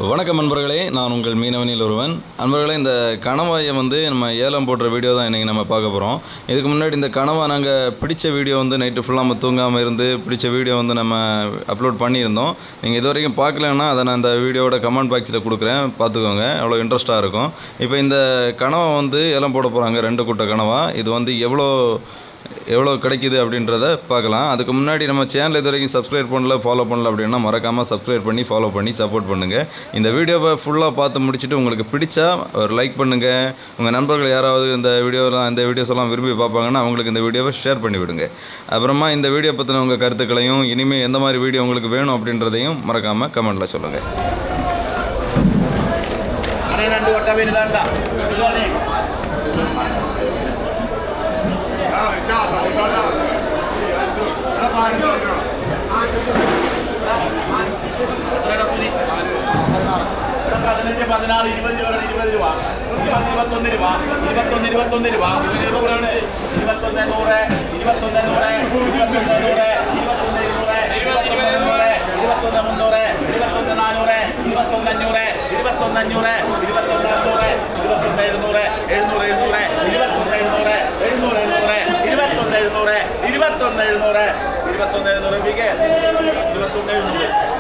வணக்கம் நண்பர்களே, நான் உங்கள் மீனவனில் ஒருவன். நண்பர்களே, இந்த கணவாயை நம்ம ஏலம் போடுற வீடியோ தான் இன்றைக்கி நம்ம பார்க்க போகிறோம். இதுக்கு முன்னாடி இந்த கணவா நாங்கள் பிடிச்ச வீடியோ நைட்டு ஃபுல்லாக நம்ம தூங்காமல் இருந்து பிடிச்ச வீடியோ நம்ம அப்லோட் பண்ணியிருந்தோம். நீங்கள் இது வரைக்கும் பார்க்கலன்னா அதை நான் இந்த வீடியோவோட கமெண்ட் பாக்ஸில் கொடுக்குறேன், பார்த்துக்கோங்க. அவ்வளோ இன்ட்ரெஸ்ட்டாக இருக்கும். இப்போ இந்த கணவா ஏலம் போட போகிறாங்க, 2 கூட்ட கணவா. இது எவ்வளோ கிடைக்குது அப்படின்றத பார்க்கலாம். அதுக்கு முன்னாடி நம்ம சேனல் இது வரைக்கும் சப்ஸ்கிரைப் பண்ணல, ஃபாலோ பண்ணல அப்படின்னா மறக்காமல் சப்ஸ்கிரைப் பண்ணி ஃபாலோ பண்ணி சப்போர்ட் பண்ணுங்கள். இந்த வீடியோவை ஃபுல்லாக பார்த்து முடிச்சுட்டு உங்களுக்கு பிடிச்சா ஒரு லைக் பண்ணுங்கள். உங்கள் நண்பர்கள் யாராவது இந்த வீடியோஸ் எல்லாம் விரும்பி பார்ப்பாங்கன்னா அவங்களுக்கு இந்த வீடியோவை ஷேர் பண்ணி விடுங்க. அப்புறமா இந்த வீடியோ பற்றின உங்கள் கருத்துக்களையும் இனிமேல் எந்த மாதிரி வீடியோ உங்களுக்கு வேணும் அப்படின்றதையும் மறக்காமல் கமெண்ட்டில் சொல்லுங்கள். பதினாறு 20 ரூபா 20 ரூபா 21 ரூபா 21 ரூபா 21 700